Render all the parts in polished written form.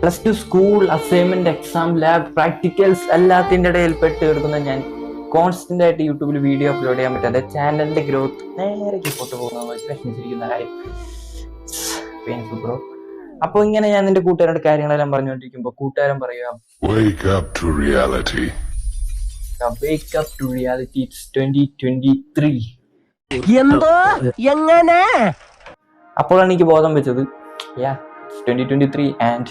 +2 school assignment, exam, lab, practicals എല്ലാത്തിൻ്റെ ഇടയിൽ പെട്ട് കിടക്കുന്ന ഞാൻ കോൺസ്റ്റന്റ് ആയിട്ട് യൂട്യൂബിൽ വീഡിയോ അപ്ലോഡ് ചെയ്യാൻ പറ്റാതെ ചാനലിന്റെ ഗ്രോത്ത് നേരെ കീപ്പോട്ട് പോകുന്ന വിഷമിച്ചിരിക്കുന്ന കാര്യം. Painful bro. അപ്പോൾ ഇങ്ങനെ ഞാൻ നിന്റെ കൂട്ടുകാരുടെ കാര്യങ്ങളെല്ലാം പറഞ്ഞുകൊണ്ടിരിക്കുമ്പോൾ കൂട്ടുകാരൻ പറയുക, Wake up to reality. Wake up to reality. It's 2023. എന്തോ എങ്ങനെ? അപ്പോഴാണ് എനിക്ക് ബോധം വെച്ചത്, it's 2023 and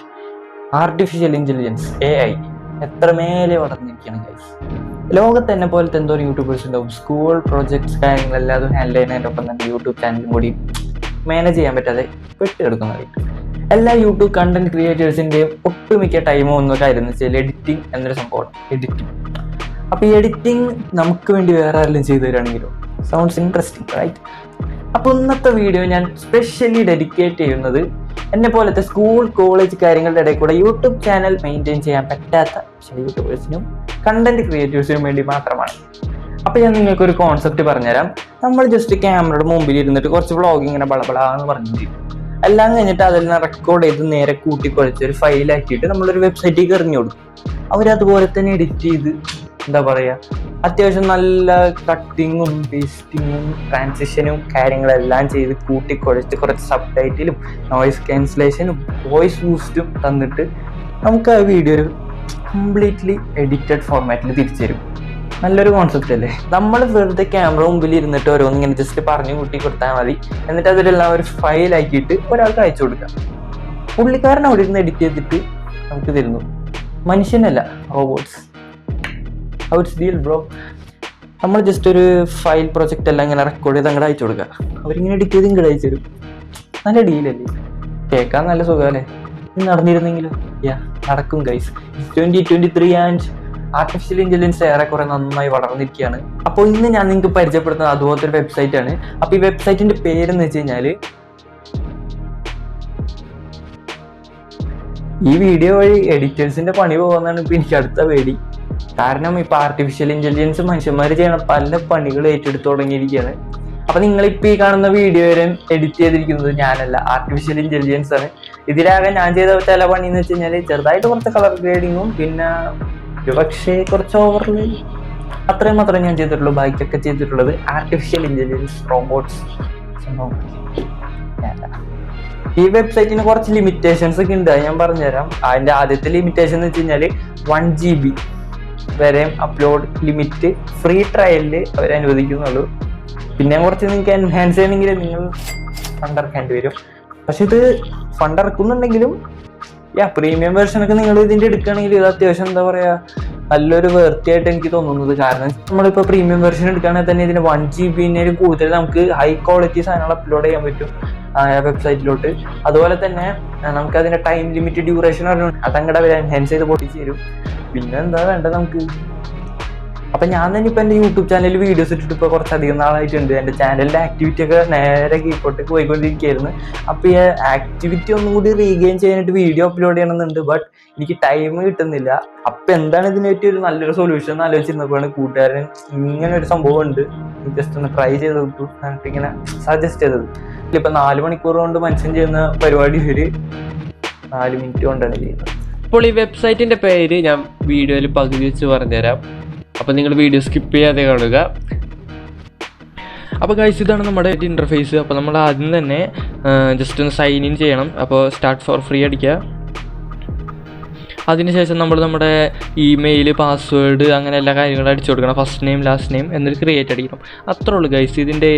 artificial intelligence AI എത്ര മേലെ വളർന്നിരിക്കുകയാണ് ഗൈസ്. ലോകത്ത് എന്നെ പോലത്തെ എന്തോ യൂട്യൂബേഴ്സ് ഉണ്ടാവും, സ്കൂൾ പ്രോജക്ട്സ് കാര്യങ്ങളെല്ലാം ഹാൻഡിൽ ചെയ്യുന്നതിൻ്റെ ഒപ്പം തന്നെ യൂട്യൂബ് ചാനലും കൂടി മാനേജ് ചെയ്യാൻ പറ്റാതെ പെട്ടെടുക്കുന്നതായിട്ട്. എല്ലാ യൂട്യൂബ് കണ്ടന്റ് ക്രിയേറ്റേഴ്സിൻ്റെയും ഒട്ടുമിക്ക ടൈമോ ഒന്നൊക്കെ ആയിരുന്നു വെച്ചാൽ എഡിറ്റിംഗ് എന്നൊരു സംഭവമാണ്. എഡിറ്റിംഗ്. അപ്പോൾ ഈ എഡിറ്റിംഗ് നമുക്ക് വേണ്ടി വേറെ ആരെങ്കിലും ചെയ്തു തരികയാണെങ്കിലോ? Sounds interesting, right? അപ്പോൾ ഇന്നത്തെ വീഡിയോ ഞാൻ സ്പെഷ്യലി ഡെഡിക്കേറ്റ് ചെയ്യുന്നത് എന്നെ പോലത്തെ സ്കൂൾ കോളേജ് കാര്യങ്ങളുടെ ഇടയിൽ കൂടെ യൂട്യൂബ് ചാനൽ മെയിൻറ്റെയിൻ ചെയ്യാൻ പറ്റാത്ത ചില യൂട്യൂബേഴ്സിനും കണ്ടന്റ് ക്രിയേറ്റേഴ്സിനും വേണ്ടി മാത്രമാണ്. അപ്പോൾ ഞാൻ നിങ്ങൾക്കൊരു കോൺസെപ്റ്റ് പറഞ്ഞുതരാം. നമ്മൾ ജസ്റ്റ് ക്യാമറയുടെ മുമ്പിൽ ഇരുന്നിട്ട് കുറച്ച് വ്ളോഗിങ് ഇങ്ങനെ ബളബളാന്ന് പറഞ്ഞിട്ട് എല്ലാം കഴിഞ്ഞിട്ട് അതെല്ലാം റെക്കോർഡ് ചെയ്ത് നേരെ കൂട്ടിക്കുഴച്ച് ഒരു ഫയലാക്കിയിട്ട് നമ്മളൊരു വെബ്സൈറ്റിലേക്ക് എറിഞ്ഞു കൊടുക്കും. അവരതുപോലെ തന്നെ എഡിറ്റ് ചെയ്ത് എന്താ പറയുക, അത്യാവശ്യം നല്ല കട്ടിങ്ങും പേസ്റ്റിങ്ങും ട്രാൻസിഷനും കാര്യങ്ങളെല്ലാം ചെയ്ത് കൂട്ടിക്കുഴച്ച് കുറച്ച് സബ് ടൈറ്റിലും നോയിസ് ക്യാൻസലേഷനും വോയിസ് ബൂസ്റ്റും തന്നിട്ട് നമുക്ക് ആ വീഡിയോ ഒരു കംപ്ലീറ്റ്ലി എഡിറ്റഡ് ഫോർമാറ്റിൽ തിരിച്ചു തരും. നല്ലൊരു കോൺസെപ്റ്റ് അല്ലേ? നമ്മൾ വെറുതെ ക്യാമറ മുമ്പിൽ ഇരുന്നിട്ട് ഓരോന്നിങ്ങനെ ജസ്റ്റ് പറഞ്ഞു കൂട്ടി കൊടുത്താൽ മതി. എന്നിട്ട് അതിലെല്ലാം ഒരു ഫയലാക്കിയിട്ട് ഒരാൾക്ക് അയച്ചു കൊടുക്കാം. പുള്ളിക്കാരൻ അവിടെ ഇരുന്ന് എഡിറ്റ് ചെയ്തിട്ട് നമുക്ക് തരുന്നു. മനുഷ്യനല്ല, robots. How it's deal bro? നമ്മൾ ജസ്റ്റ് ഒരു ഫയൽ പ്രൊജക്റ്റ് എല്ലാം ഇങ്ങനെ റെക്കോർഡ് ചെയ്ത് അങ്ങോട്ട് അയച്ചു കൊടുക്കുക. അവരിങ്ങനെ എഡിറ്റ് ചെയ്ത് ഇങ്ങോട്ട് അയച്ചു തരും. നല്ല ഡീലല്ലേ? കേൾക്കാൻ നല്ല സുഖമല്ലേ? ഇത് നടന്നിരുന്നെങ്കിലോ? നടക്കും ഗൈസ്. 2023 ആൻഡ് ആർട്ടിഫിഷ്യൽ ഇന്റലിജൻസ് ഏറെക്കുറെ നന്നായി വളർന്നിരിക്കുകയാണ്. അപ്പോൾ ഇന്ന് ഞാൻ നിങ്ങൾക്ക് പരിചയപ്പെടുത്തുന്നത് അതുപോലത്തെ ഒരു വെബ്സൈറ്റ് ആണ്. അപ്പോൾ ഈ വെബ്സൈറ്റിന്റെ പേരെന്ന് വെച്ച് കഴിഞ്ഞാൽ, ഈ വീഡിയോ വഴി എഡിറ്റേഴ്സിന്റെ പണി പോകുന്നതാണ് ഇപ്പൊ എനിക്ക് അടുത്ത പേടി. കാരണം ഇപ്പൊ ആർട്ടിഫിഷ്യൽ ഇന്റലിജൻസ് മനുഷ്യന്മാർ ചെയ്യണ പല പണികൾ ഏറ്റെടുത്ത് തുടങ്ങിയിരിക്കുകയാണ്. അപ്പൊ നിങ്ങളിപ്പോൾ ഈ കാണുന്ന വീഡിയോ വരെ എഡിറ്റ് ചെയ്തിരിക്കുന്നത് ഞാനല്ല, ആർട്ടിഫിഷ്യൽ ഇന്റലിജൻസ് ആണ്. ഇതിലാകെ ഞാൻ ചെയ്ത ചില പണി എന്ന് വെച്ച് കഴിഞ്ഞാൽ ചെറുതായിട്ട് കുറച്ച് കളർ ഗ്രേഡിങ്ങും പിന്നെ പക്ഷേ കുറച്ച് ഓവറിൽ അത്രയും മാത്രമേ ഞാൻ ചെയ്തിട്ടുള്ളൂ. ബാക്കിയൊക്കെ ചെയ്തിട്ടുള്ളത് ആർട്ടിഫിഷ്യൽ ഇന്റലിജൻസ്, റോബോട്ട്സ്. ഈ വെബ്സൈറ്റിന് കുറച്ച് ലിമിറ്റേഷൻസ് ഒക്കെ ഉണ്ട്, ഞാൻ പറഞ്ഞുതരാം. അതിൻ്റെ ആദ്യത്തെ ലിമിറ്റേഷൻ എന്ന് വെച്ച് കഴിഞ്ഞാൽ 1 GB വരെ അപ്ലോഡ് ലിമിറ്റ് ഫ്രീ ട്രയലിൽ അവർ അനുവദിക്കുന്നുള്ളൂ. പിന്നെ കുറച്ച് നിങ്ങൾക്ക് എൻഹാൻസ് ചെയ്യണമെങ്കിൽ നിങ്ങൾ ഫണ്ട് ഇറക്കേണ്ടി വരും. പക്ഷെ ഇത് ഫണ്ട് ഇറക്കുന്നുണ്ടെങ്കിലും പ്രീമിയം വെർഷനൊക്കെ നിങ്ങൾ ഇതിൻ്റെ എടുക്കുകയാണെങ്കിൽ ഇത് അത്യാവശ്യം എന്താ പറയുക നല്ലൊരു വൃത്തിയായിട്ട് എനിക്ക് തോന്നുന്നത്. കാരണം നമ്മളിപ്പോൾ പ്രീമിയം വെർഷൻ എടുക്കുകയാണെങ്കിൽ തന്നെ ഇതിന് 1 GB കൂടുതൽ നമുക്ക് ഹൈ ക്വാളിറ്റി സാധനങ്ങൾ അപ്ലോഡ് ചെയ്യാൻ പറ്റും വെബ്സൈറ്റിലോട്ട്. അതുപോലെ തന്നെ നമുക്ക് അതിൻ്റെ ടൈം ലിമിറ്റ് ഡ്യൂറേഷൻ പറഞ്ഞു അതങ്ങടെ അവർ എൻഹാൻസ് ചെയ്ത് പൊട്ടിച്ച് തരും. പിന്നെ എന്താ വേണ്ടത് നമുക്ക്? അപ്പം ഞാൻ തന്നെ ഇപ്പോൾ എൻ്റെ യൂട്യൂബ് ചാനലിൽ വീഡിയോസ് ഇട്ടിട്ട് ഇപ്പോൾ കുറച്ചധികം നാളായിട്ടുണ്ട്. എൻ്റെ ചാനലിൻ്റെ ആക്ടിവിറ്റി ഒക്കെ നേരെ കീപ്പോട്ടേക്ക് പോയിക്കൊണ്ടിരിക്കുകയായിരുന്നു. അപ്പോൾ ഈ ആക്ടിവിറ്റി ഒന്നും കൂടി റീഗെയിൻ ചെയ്യാനായിട്ട് വീഡിയോ അപ്ലോഡ് ചെയ്യണമെന്നുണ്ട്. ബട്ട് എനിക്ക് ടൈം കിട്ടുന്നില്ല. അപ്പം എന്താണ് ഇതിനെ പറ്റി ഒരു നല്ലൊരു സൊല്യൂഷൻ എന്ന് ആലോചിച്ചിരുന്നപ്പോഴാണ് കൂട്ടുകാരൻ ഇങ്ങനെ ഒരു സംഭവം ഉണ്ട്, ജസ്റ്റ് ഒന്ന് ട്രൈ ചെയ്ത് നോക്കൂ എന്നിട്ട് ഇങ്ങനെ സജസ്റ്റ് ചെയ്തത്. ഇപ്പം 4 മണിക്കൂർ കൊണ്ട് മനുഷ്യൻ ചെയ്യുന്ന പരിപാടി ഒരു 4 മിനിറ്റ് കൊണ്ടാണ് ചെയ്യുന്നത്. അപ്പോൾ ഈ വെബ്സൈറ്റിൻ്റെ പേര് ഞാൻ വീഡിയോയിൽ പകുതി വെച്ച് പറഞ്ഞുതരാം. അപ്പോൾ നിങ്ങൾ വീഡിയോ സ്കിപ്പ് ചെയ്യാതെ കാണുക. അപ്പോൾ ഗൈസ്, ഇതാണ് നമ്മുടെ ഇൻ്റർഫേസ്. അപ്പോൾ നമ്മൾ ആദ്യം തന്നെ ജസ്റ്റ് ഒന്ന് സൈൻ ഇൻ ചെയ്യണം. അപ്പോൾ സ്റ്റാർട്ട് ഫോർ ഫ്രീ അടിക്കുക. അതിനുശേഷം നമ്മൾ നമ്മുടെ ഇമെയിൽ, പാസ്വേഡ് അങ്ങനെ എല്ലാ കാര്യങ്ങളും അടിച്ചു കൊടുക്കണം. ഫസ്റ്റ് നെയിം, ലാസ്റ്റ് നെയിം എന്നിട്ട് ക്രിയേറ്റ് അടിക്കണം. അത്രേ ഉള്ളൂ ഗൈസ്. ഇതിൻ്റെ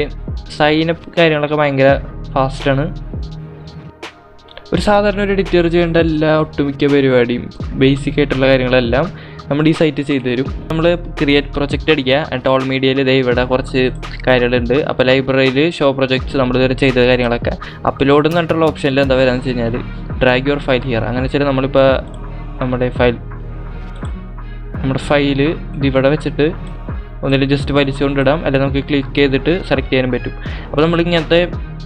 സൈനപ്പ് കാര്യങ്ങളൊക്കെ ഭയങ്കര ഫാസ്റ്റാണ്. ഒരു സാധാരണ ഒരു എഡിറ്റർ ചെയ്യേണ്ട എല്ലാ ഒട്ടുമിക്ക പരിപാടിയും ബേസിക് ആയിട്ടുള്ള കാര്യങ്ങളെല്ലാം നമ്മൾ ഈ സൈറ്റ് ചെയ്തു തരും. നമ്മൾ ക്രിയേറ്റ് പ്രൊജക്റ്റ് അടിക്കുക. എന്നിട്ട് ഓൾ മീഡിയയിൽ ഇവിടെ കുറച്ച് കാര്യങ്ങളുണ്ട്. അപ്പോൾ ലൈബ്രറിയിൽ ഷോ പ്രൊജക്ട്സ് നമ്മൾ ഇതുവരെ ചെയ്ത കാര്യങ്ങളൊക്കെ അപ്ലോഡ് എന്നിട്ടുള്ള ഓപ്ഷനിൽ എന്താ വരാമെന്ന് വെച്ച് കഴിഞ്ഞാൽ ഡ്രാഗ് യുവർ ഫയൽ ഹിയർ. അങ്ങനെ വെച്ചാൽ നമ്മളിപ്പോൾ നമ്മുടെ ഫയൽ ഇതിവിടെ വെച്ചിട്ട് ഒന്നിൽ ജസ്റ്റ് വലിച്ചുകൊണ്ടിടാം, അല്ലെങ്കിൽ നമുക്ക് ക്ലിക്ക് ചെയ്തിട്ട് സെലക്ട് ചെയ്യാനും പറ്റും. അപ്പോൾ നമ്മളിങ്ങനത്തെ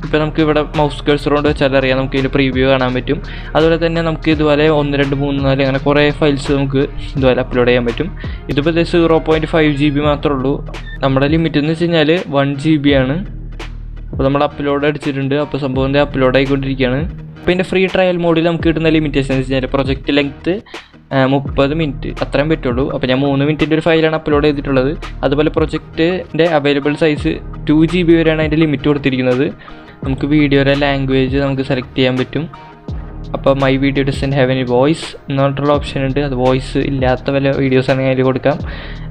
ഇപ്പോൾ നമുക്ക് ഇവിടെ മൗസ് കഴ്സർ കൊണ്ട് വെച്ചാൽ അറിയാം, നമുക്ക് ഇതിൻ്റെ പ്രീവ്യൂ കാണാൻ പറ്റും. അതുപോലെ തന്നെ നമുക്ക് ഇതുപോലെ 1, 2, 3, 4 അങ്ങനെ കുറേ ഫയൽസ് നമുക്ക് ഇതുപോലെ അപ്ലോഡ് ചെയ്യാൻ പറ്റും. ഇതിപ്പോൾ 0.5 GB മാത്രമേ ഉള്ളൂ. നമ്മുടെ ലിമിറ്റ് എന്ന് വെച്ച് കഴിഞ്ഞാൽ 1 GB ആണ്. അപ്പോൾ നമ്മൾ അപ്ലോഡ് അടിച്ചിട്ടുണ്ട്. അപ്പോൾ സംഭവം അപ്ലോഡ് ആയിക്കൊണ്ടിരിക്കുകയാണ്. പിന്നെ ഫ്രീ ട്രയൽ മോഡിൽ നമുക്ക് കിട്ടുന്ന ലിമിറ്റേഷൻ എന്ന് വെച്ചാൽ പ്രൊജക്റ്റ് ലെങ്ത്ത് 30 മിനിറ്റ് അത്രയും പറ്റുള്ളൂ. അപ്പോൾ ഞാൻ 3 മിനിറ്റിൻ്റെ ഒരു ഫയലാണ് അപ്ലോഡ് ചെയ്തിട്ടുള്ളത്. അതുപോലെ പ്രൊജക്റ്റിൻ്റെ അവൈലബിൾ സൈസ് 2 GB വരെയാണ് അതിൻ്റെ ലിമിറ്റ് കൊടുത്തിരിക്കുന്നത്. നമുക്ക് വീഡിയോയുടെ ലാംഗ്വേജ് നമുക്ക് സെലക്ട് ചെയ്യാൻ പറ്റും. അപ്പോൾ my video doesn't have any voice എന്ന് പറഞ്ഞിട്ടുള്ള ഓപ്ഷൻ ഉണ്ട്. അത് വോയിസ് ഇല്ലാത്ത വല്ല വീഡിയോസ് ആണെങ്കിൽ അതിൽ കൊടുക്കാം.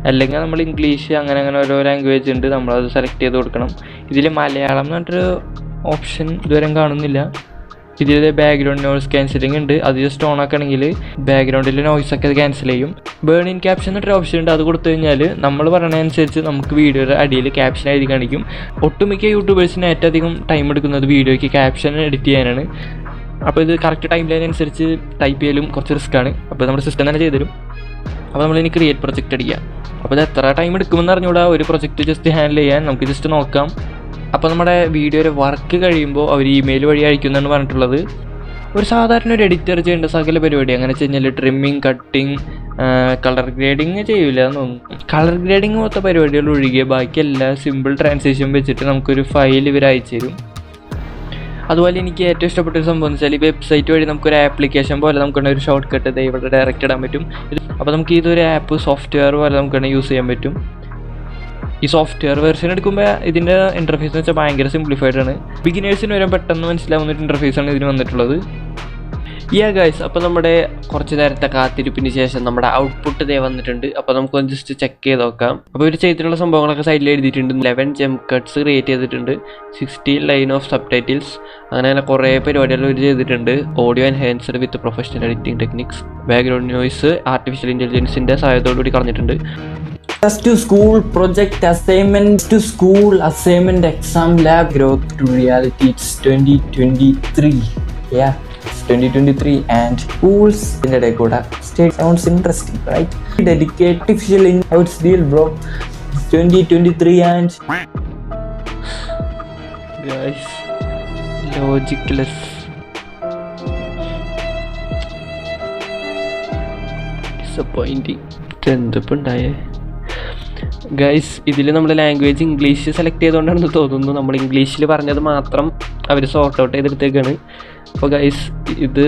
അല്ലെങ്കിൽ നമ്മൾ ഇംഗ്ലീഷ് അങ്ങനെ ഓരോ ലാംഗ്വേജ് ഉണ്ട്, നമ്മളത് സെലക്ട് ചെയ്ത് കൊടുക്കണം. ഇതിൽ മലയാളം എന്ന് പറഞ്ഞിട്ടൊരു ഓപ്ഷൻ ഇതുവരെ കാണുന്നില്ല. ഇതിൽ ബാക്ക്ഗ്രൗണ്ട് നോയ്സ് ക്യാൻസലിംഗ് ഉണ്ട്. അത് ജസ്റ്റ് ഓൺ ആക്കുകയാണെങ്കിൽ ബാക്ക്ഗ്രൗണ്ടിലെ നോയ്സൊക്കെ അത് ക്യാൻസൽ ചെയ്യും. ബേൺ ഇൻ ക്യാപ്ഷൻ എന്നൊരു ഓപ്ഷൻ ഉണ്ട്. അത് കൊടുത്തു കഴിഞ്ഞാൽ നമ്മൾ പറയുന്നതനുസരിച്ച് നമുക്ക് വീഡിയോയുടെ അടിയിൽ ക്യാപ്ഷൻ എഴുതി കാണിക്കും. ഒട്ടുമിക്ക യൂട്യൂബേഴ്സിന് ഏറ്റവും അധികം ടൈം എടുക്കുന്നത് വീഡിയോയ്ക്ക് ക്യാപ്ഷൻ എഡിറ്റ് ചെയ്യാനാണ്. അപ്പോൾ ഇത് കറക്റ്റ് ടൈം ലൈൻ അനുസരിച്ച് ടൈപ്പ് ചെയ്യലും കുറച്ച് റിസ്ക്കാണ്. അപ്പോൾ നമ്മുടെ സിസ്റ്റം തന്നെ ചെയ്തു തരും. അപ്പോൾ നമ്മളിനി ക്രിയേറ്റ് പ്രൊജക്റ്റ് അടിക്കാം. അപ്പോൾ ഇത് എത്ര ടൈം എടുക്കുമെന്ന് അറിഞ്ഞുകൂടാ ഒരു പ്രൊജക്റ്റ് ജസ്റ്റ് ഹാൻഡിൽ ചെയ്യാൻ. നമുക്ക് ജസ്റ്റ് നോക്കാം. അപ്പോൾ നമ്മുടെ വീഡിയോയുടെ വർക്ക് കഴിയുമ്പോൾ അവർ ഇമെയിൽ വഴി അയക്കുന്നതാണ് പറഞ്ഞിട്ടുള്ളത്. ഒരു സാധാരണ ഒരു എഡിറ്റർ ചെയ്യേണ്ട സകല പരിപാടി അങ്ങനെ വെച്ച് കഴിഞ്ഞാൽ ട്രിമ്മിങ്, കട്ടിങ്, കളർ ഗ്രേഡിങ് ചെയ്യില്ല എന്ന് തോന്നുന്നു. കളർ ഗ്രേഡിങ് പോലത്തെ പരിപാടികൾ ഒഴികെ ബാക്കി എല്ലാ സിമ്പിൾ ട്രാൻസാക്ഷൻ വെച്ചിട്ട് നമുക്കൊരു ഫയൽ ഇവർ അയച്ചു തരും. അതുപോലെ എനിക്ക് ഏറ്റവും ഇഷ്ടപ്പെട്ടൊരു സംഭവം എന്ന് വെച്ചാൽ ഈ വെബ്സൈറ്റ് വഴി നമുക്കൊരു ആപ്ലിക്കേഷൻ പോലെ നമുക്കുള്ള ഒരു ഷോർട്ട് കട്ട് ഇവിടെ ഡയറക്റ്റ് ഇടാൻ പറ്റും. അപ്പോൾ നമുക്ക് ഇതൊരു ആപ്പ് സോഫ്റ്റ്വെയർ പോലെ നമുക്ക് യൂസ് ചെയ്യാൻ പറ്റും. ഈ സോഫ്റ്റ്വെയർ വെർഷൻ എടുക്കുമ്പോൾ ഇതിൻ്റെ ഇൻ്റർഫേസ് എന്ന് വെച്ചാൽ ഭയങ്കര സിംപ്ലിഫൈഡ് ആണ്. ബിഗിനേഴ്സിന് വരെ പെട്ടെന്ന് മനസ്സിലാവുന്ന ഒരു ഇൻ്റർഫേസാണ് ഇതിന് വന്നിട്ടുള്ളത്. ഗൈസ്, അപ്പോൾ നമ്മുടെ കുറച്ച് നേരത്തെ കാത്തിരിപ്പിന് ശേഷം നമ്മുടെ ഔട്ട്പുട്ട് ഇതേ വന്നിട്ടുണ്ട്. അപ്പോൾ നമുക്കൊന്ന് ജസ്റ്റ് ചെക്ക് ചെയ്ത് നോക്കാം. അപ്പോൾ ഇവർ ചെയ്തിട്ടുള്ള സംഭവങ്ങളൊക്കെ സൈഡിൽ എഴുതിയിട്ടുണ്ട്. 11 ജംപ് കട്ട്സ് ക്രിയേറ്റ് ചെയ്തിട്ടുണ്ട്, 16 ലൈൻ ഓഫ് സബ് ടൈറ്റിൽസ്, അങ്ങനെ കുറേ പരിപാടികൾ ഇവർ ചെയ്തിട്ടുണ്ട്. Audio enhanced with professional editing techniques, background noise artificial ഇൻ്റലിജൻസിൻ്റെ സഹായത്തോടുകൂടി കളഞ്ഞിട്ടുണ്ട്. To school project assignment, to school assignment exam lab growth to reality. It's 2023. Yeah, it's 2023 and schools in the Dakota state sounds interesting, right? Dedicate artificial in how it's deal, bro. It's 2023 and guys, logicless. Disappointing. എന്തിപ്പുണ്ടായേ guys, ഇതിൽ നമ്മൾ language English select ചെയ്തുകൊണ്ടാണെന്ന് തോന്നുന്നു. നമ്മൾ ഇംഗ്ലീഷിൽ പറഞ്ഞത് മാത്രം അവർ sort out ചെയ്തെടുത്തേക്കാണ്. അപ്പോൾ guys, ഇത്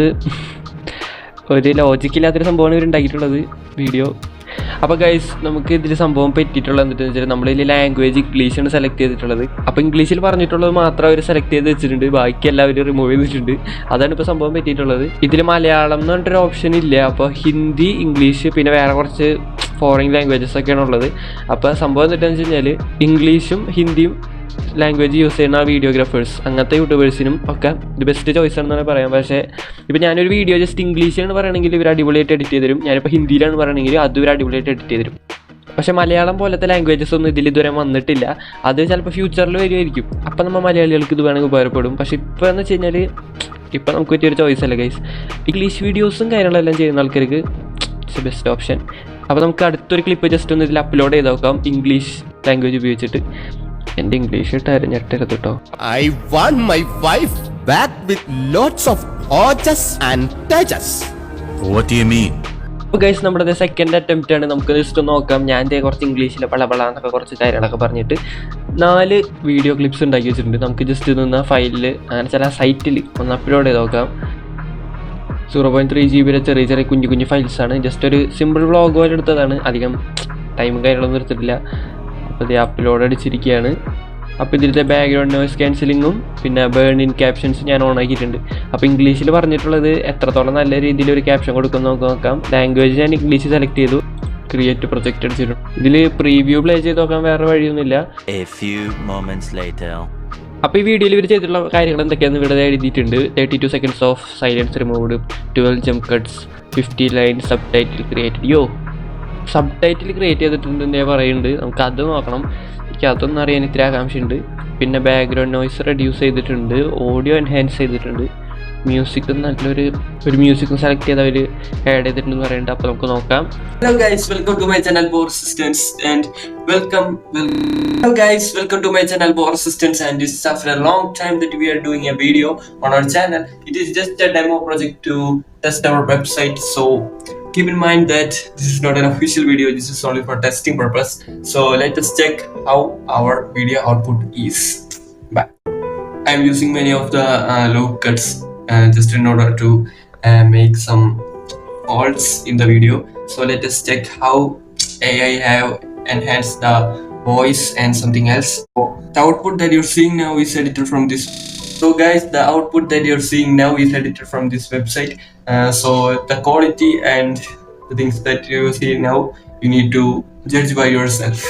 ഒരു ലോജിക്കില്ലാത്തൊരു സംഭവമാണ് ഇവർ ഉണ്ടാക്കിയിട്ടുള്ളത് വീഡിയോ. അപ്പോൾ ഗൈസ്, നമുക്ക് ഇതിൽ സംഭവം പറ്റിയിട്ടുള്ളത് എന്താണെന്ന് വെച്ചാൽ നമ്മളിതിൽ ലാംഗ്വേജ് ഇംഗ്ലീഷാണ് സെലക്ട് ചെയ്തിട്ടുള്ളത്. അപ്പോൾ ഇംഗ്ലീഷിൽ പറഞ്ഞിട്ടുള്ളത് മാത്രം അവർ സെലക്ട് ചെയ്ത് വെച്ചിട്ടുണ്ട്, ബാക്കി എല്ലാവരും റിമൂവ് ചെയ്തിട്ടുണ്ട്. അതാണ് ഇപ്പോൾ സംഭവം പറ്റിയിട്ടുള്ളത്. ഇതിൽ മലയാളം എന്ന് പറഞ്ഞിട്ടൊരു ഓപ്ഷൻ ഇല്ല. അപ്പോൾ ഹിന്ദി, ഇംഗ്ലീഷ്, പിന്നെ വേറെ കുറച്ച് ഫോറിൻ ലാംഗ്വേജസ് ഒക്കെയാണ് ഉള്ളത്. അപ്പോൾ സംഭവം എന്താണെന്ന് വെച്ച് കഴിഞ്ഞാൽ ഇംഗ്ലീഷും ഹിന്ദിയും ലാംഗ്വേജ് യൂസ് ചെയ്യുന്ന വീഡിയോഗ്രാഫേഴ്സ് അങ്ങനത്തെ യൂട്യൂബേഴ്സിനും ഒക്കെ ഇത് ബെസ്റ്റ് ചോയ്സ് ആണെന്ന് പറയാം. പക്ഷേ ഇപ്പോൾ ഞാനൊരു വീഡിയോ ജസ്റ്റ് ഇംഗ്ലീഷിലാണ് പറയുകയാണെങ്കിൽ ഇവർ അടിപൊളിയായിട്ട് എഡിറ്റ് ചെയ്ത് തരും. ഞാനിപ്പോൾ ഹിന്ദിയിലാണ് പറയുകയാണെങ്കിൽ അതും ഇവർ അടിപൊളിയായിട്ട് എഡിറ്റ് ചെയ്ത് തരും. പക്ഷേ മലയാളം പോലത്തെ ലാംഗ്വേജസ് ഒന്നും ഇതിൽ ഇതുവരെ വന്നിട്ടില്ല. അത് ചിലപ്പോൾ ഫ്യൂച്ചറിൽ വരുമായിരിക്കും. അപ്പോൾ നമ്മൾ മലയാളികൾക്ക് ഇത് വേണമെങ്കിൽ ഉപകാരപ്പെടും. പക്ഷേ ഇപ്പോൾ എന്ന് വെച്ച് കഴിഞ്ഞാൽ ഇപ്പോൾ നമുക്ക് പറ്റിയൊരു ചോയ്സ് അല്ല ഗൈസ്. ഇംഗ്ലീഷ് വീഡിയോസും കാര്യങ്ങളെല്ലാം ചെയ്യുന്ന ആൾക്കാർക്ക് ഇറ്റ്സ് ബെസ്റ്റ് ഓപ്ഷൻ. അപ്പോൾ നമുക്ക് അടുത്തൊരു ക്ലിപ്പ് ജസ്റ്റ് ഒന്ന് ഇതിൽ അപ്ലോഡ് ചെയ്ത് നോക്കാം ഇംഗ്ലീഷ് ലാംഗ്വേജ് ഉപയോഗിച്ചിട്ട്. എൻ്റെ ഇംഗ്ലീഷ് ഇട്ടാരും ഞെട്ടരുത് കേട്ടോ. I want my wife back with lots of ojas and touches. What do you mean? അപ്പോൾ ഗൈസ്, നമ്മുടെ സെക്കൻഡ് അറ്റംപ്റ്റ് ആണ്. നമുക്ക് ജസ്റ്റ് നോക്കാം. ഞാൻ കുറച്ച് ഇംഗ്ലീഷിൽ എന്നൊക്കെ കുറച്ച് കാര്യങ്ങളൊക്കെ പറഞ്ഞിട്ട് 4 വീഡിയോ ക്ലിപ്സ് ഉണ്ടാക്കി വെച്ചിട്ടുണ്ട്. നമുക്ക് ജസ്റ്റ് നിന്ന് ഫയലിൽ അങ്ങനെ ചില സൈറ്റിൽ ഒന്ന് അപ്ലോഡ് ചെയ്ത് നോക്കാം. 0.3 GB ചെറിയ കുഞ്ഞു ഫയൽസാണ്. ജസ്റ്റ് ഒരു സിമ്പിൾ വ്ളോഗ് പോലെ എടുത്തതാണ്. അധികം ടൈമും കാര്യങ്ങളൊന്നും എടുത്തിട്ടില്ല. അപ്പോൾ ഇത് അപ്ലോഡ് അടിച്ചിരിക്കുകയാണ്. അപ്പോൾ ഇതിലത്തെ ബാക്ക്ഗ്രൗണ്ട് നോയ്സ് ക്യാൻസലിങ്ങും പിന്നെ ബേൺ ഇൻ ക്യാപ്ഷൻസ് ഞാൻ ഓൺ ആക്കിയിട്ടുണ്ട്. അപ്പോൾ ഇംഗ്ലീഷിൽ പറഞ്ഞിട്ടുള്ളത് എത്രത്തോളം നല്ല രീതിയിൽ ഒരു ക്യാപ്ഷൻ കൊടുക്കുമെന്ന് നമുക്ക് നോക്കാം. ലാംഗ്വേജ് ഞാൻ ഇംഗ്ലീഷ് സെലക്ട് ചെയ്തു, ക്രിയേറ്റ് പ്രൊജക്റ്റ് അടിച്ചിട്ടുണ്ട്. ഇതിൽ പ്രീവ്യൂ പ്ലേ ചെയ്ത് നോക്കാൻ വേറെ വഴിയൊന്നുമില്ല. അപ്പോൾ ഈ വീഡിയോയിൽ ഇവർ ചെയ്തിട്ടുള്ള കാര്യങ്ങൾ എന്തൊക്കെയാണെന്ന് ഇവിടെ എഴുതിയിട്ടുണ്ട്. 32 seconds of silence removed, 12 jump cuts, 50 line sub title created. Sub title create ചെയ്തിട്ടുണ്ടെന്ന് പറയുന്നുണ്ട്. നമുക്ക് അത് നോക്കണം. എനിക്ക് അതൊന്നും അറിയാൻ ഇത്തിരി ആകാംക്ഷയുണ്ട്. പിന്നെ ബാക്ക്ഗ്രൗണ്ട് നോയ്സ് റെഡ്യൂസ് ചെയ്തിട്ടുണ്ട്, ഓഡിയോ എൻഹാൻസ് ചെയ്തിട്ടുണ്ട്, മ്യൂസിക് നല്ലൊരു മ്യൂസിക്കും സെലക്ട് ചെയ്ത് അവർ ആഡ് ചെയ്തിട്ടുണ്ടെന്ന് പറയുന്നുണ്ട്. അപ്പോൾ നമുക്ക് നോക്കാം. Hello guys, welcome to my channel Power Assistance and welcome to my channel Power Assistance, and this is after a long time that we are doing a video on our channel. It is just a demo project to test our website, so keep in mind that this is not an official video, this is only for testing purpose. So let us check how our video output is. Bye. I am using many of the low cuts just in order to make some faults in the video. So let us check how AI have enhanced the voice and something else. So the output that you're seeing now is edited from this. So guys, the output that you're seeing now is edited from this website. So the quality and the things that you see now, you need to judge by yourself.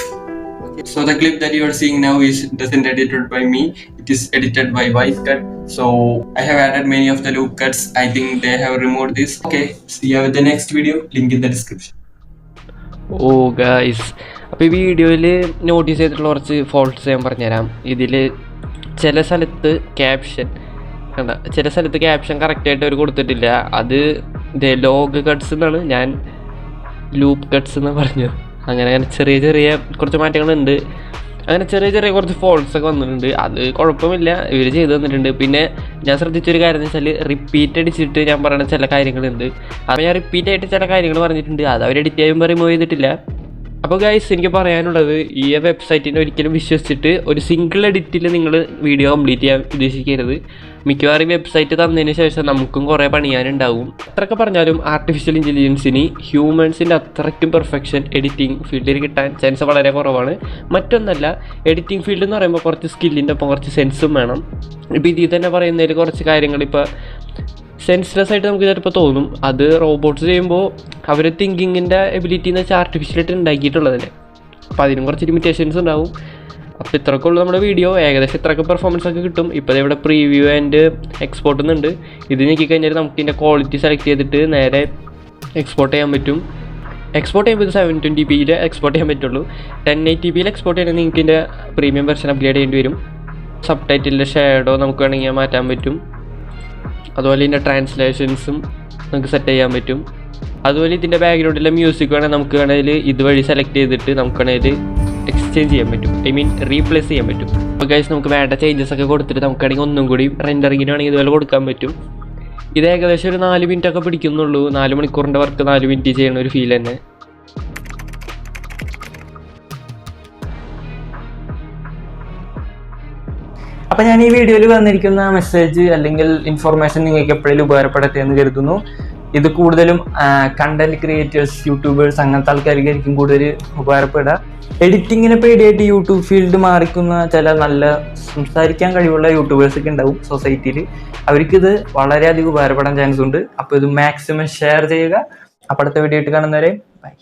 So the clip that you are seeing now doesn't edited by me. It is edited by Vice Cut. So I have added many of the loop cuts. I think they have removed this. Okay, see you with the next video. Link in the description. ഓ guys, അപ്പോൾ ഈ വീഡിയോയിൽ notice ചെയ്തിട്ടുള്ള കുറച്ച് faults ഞാൻ പറഞ്ഞുതരാം. ഇതിൽ ചില സ്ഥലത്ത് ക്യാപ്ഷൻ കറക്റ്റായിട്ട് അവർ കൊടുത്തിട്ടില്ല. അത് ലോഗ് കട്ട്സ് എന്നാണ്, ഞാൻ ലൂപ്പ് കട്ട്സ് എന്ന് പറഞ്ഞത്. അങ്ങനെ ചെറിയ കുറച്ച് മാറ്റങ്ങളുണ്ട്. അങ്ങനെ ചെറിയ കുറച്ച് ഫോൾട്ട്സ് ഒക്കെ വന്നിട്ടുണ്ട്. അത് കുഴപ്പമില്ല, ഇവർ ചെയ്ത് തന്നിട്ടുണ്ട്. പിന്നെ ഞാൻ ശ്രദ്ധിച്ചൊരു കാര്യം എന്ന് വെച്ചാൽ റിപ്പീറ്റ് അടിച്ചിട്ട് ഞാൻ പറയുന്ന ചില കാര്യങ്ങളുണ്ട്. അപ്പോൾ ഞാൻ റിപ്പീറ്റായിട്ട് ചില കാര്യങ്ങൾ പറഞ്ഞിട്ടുണ്ട്, അത് അവർ എഡിറ്റ് ചെയ്യുമ്പോൾ റിമൂവ് ചെയ്തിട്ടില്ല. അപ്പോൾ ഗൈസ്, എനിക്ക് പറയാനുള്ളത്, ഈ വെബ്സൈറ്റിനെ ഒരിക്കലും വിശ്വസിച്ചിട്ട് ഒരു സിംഗിൾ എഡിറ്റിൽ നിങ്ങൾ വീഡിയോ കംപ്ലീറ്റ് ചെയ്യാൻ ഉദ്ദേശിക്കരുത്. മിക്കവാറും വെബ്സൈറ്റ് തന്നതിന് ശേഷം നമുക്കും കുറേ പണിയാനുണ്ടാവും. അത്രയൊക്കെ പറഞ്ഞാലും ആർട്ടിഫിഷ്യൽ ഇൻ്റലിജൻസിന് ഹ്യൂമൻസിൻ്റെ അത്രയ്ക്കും പെർഫെക്ഷൻ എഡിറ്റിംഗ് ഫീൽഡിൽ കിട്ടാൻ ചാൻസ് വളരെ കുറവാണ്. മറ്റൊന്നല്ല, എഡിറ്റിംഗ് ഫീൽഡ് എന്ന് പറയുമ്പോൾ കുറച്ച് സ്കില്ലിൻ്റെ ഒപ്പം കുറച്ച് സെൻസും വേണം. ഇപ്പോൾ ഇതിൽ തന്നെ പറയുന്നതിൽ കുറച്ച് കാര്യങ്ങൾ ഇപ്പോൾ സെൻസ്ലെസ് ആയിട്ട് നമുക്ക് ചിലപ്പോൾ തോന്നും. അത് റോബോട്ട്സ് ചെയ്യുമ്പോൾ അവർ തിങ്കിങ്ങിൻ്റെ എബിലിറ്റി എന്ന് വെച്ചാൽ ആർട്ടിഫിഷ്യലായിട്ട് ഉണ്ടാക്കിയിട്ടുള്ളതല്ലേ. അപ്പോൾ അതിനും കുറച്ച് ലിമിറ്റേഷൻസ് ഉണ്ടാവും. അപ്പോൾ ഇത്രയൊക്കെ ഉള്ളൂ നമ്മുടെ വീഡിയോ. ഏകദേശം ഇത്രയൊക്കെ പെർഫോമൻസ് ഒക്കെ കിട്ടും. ഇപ്പോൾ ഇവിടെ പ്രീവ്യൂ ആൻഡ് എക്സ്പോർട്ട് എന്നുണ്ട്. ഇത് നോക്കിക്കഴിഞ്ഞാൽ നമുക്ക് ഇതിൻ്റെ ക്വാളിറ്റി സെലക്ട് ചെയ്തിട്ട് നേരെ എക്സ്പോർട്ട് ചെയ്യാൻ പറ്റും. എക്സ്പോർട്ട് ചെയ്യുമ്പോൾ ഇത് 720p എക്സ്പോർട്ട് ചെയ്യാൻ പറ്റുള്ളൂ. 1080p എക്സ്പോർട്ട് ചെയ്യണമെങ്കിൽ നിങ്ങൾക്ക് ഇതിൻ്റെ പ്രീമിയം വെർഷൻ അപ്ഗ്രേഡ് ചെയ്യേണ്ടി വരും. സബ് ടൈറ്റിലിൻ്റെ ഷേഡോ നമുക്ക് വേണമെങ്കിൽ മാറ്റാൻ പറ്റും. അതുപോലെ ഇതിൻ്റെ ട്രാൻസ്ലേഷൻസും നമുക്ക് സെറ്റ് ചെയ്യാൻ പറ്റും. അതുപോലെ ഇതിൻ്റെ ബാക്ക്ഗ്രൗണ്ടിലെ മ്യൂസിക് വേണമെങ്കിൽ ഇതുവഴി സെലക്ട് ചെയ്തിട്ട് നമുക്ക് വേണമെങ്കിൽ എക്സ്ചേഞ്ച് ചെയ്യാൻ പറ്റും. റീപ്ലേസ് ചെയ്യാൻ പറ്റും. അപ്പോൾ ഗൈസ്, നമുക്ക് വേണ്ട ചേഞ്ചസ് ഒക്കെ കൊടുത്തിട്ട് നമുക്കാണെങ്കിൽ ഒന്നും കൂടി റെൻഡറിങ്ങിന് വേണമെങ്കിൽ ഇതുപോലെ കൊടുക്കാൻ പറ്റും. ഇത് ഏകദേശം ഒരു 4 മിനിറ്റ് ഒക്കെ പിടിക്കുന്നുള്ളൂ. 4 മണിക്കൂറിൻ്റെ വർക്ക് 4 മിനിറ്റ് ചെയ്യുന്ന ഒരു ഫീൽ തന്നെ. അപ്പം ഞാൻ ഈ വീഡിയോയിൽ വന്നിരിക്കുന്ന മെസ്സേജ് അല്ലെങ്കിൽ ഇൻഫർമേഷൻ നിങ്ങൾക്ക് എപ്പോഴേലും ഉപകാരപ്പെടട്ടെ എന്ന് കരുതുന്നു. ഇത് കൂടുതലും കണ്ടന്റ് ക്രിയേറ്റേഴ്സ്, യൂട്യൂബേഴ്സ്, അങ്ങനത്തെ ആൾക്കാർക്കായിരിക്കും കൂടുതൽ ഉപകാരപ്പെടുക. എഡിറ്റിങ്ങിനെ പേടിയായിട്ട് യൂട്യൂബ് ഫീൽഡ് മാറിക്കുന്ന ചില നല്ല സംസാരിക്കാൻ കഴിവുള്ള യൂട്യൂബേഴ്സൊക്കെ ഉണ്ടാവും സൊസൈറ്റിയിൽ. അവർക്കിത് വളരെയധികം ഉപകാരപ്പെടാൻ ചാൻസ് ഉണ്ട്. അപ്പോൾ ഇത് മാക്സിമം ഷെയർ ചെയ്യുക. അപ്പോൾ അടുത്ത വീഡിയോ ആയിട്ട് കാണുന്നവരെ ബൈ.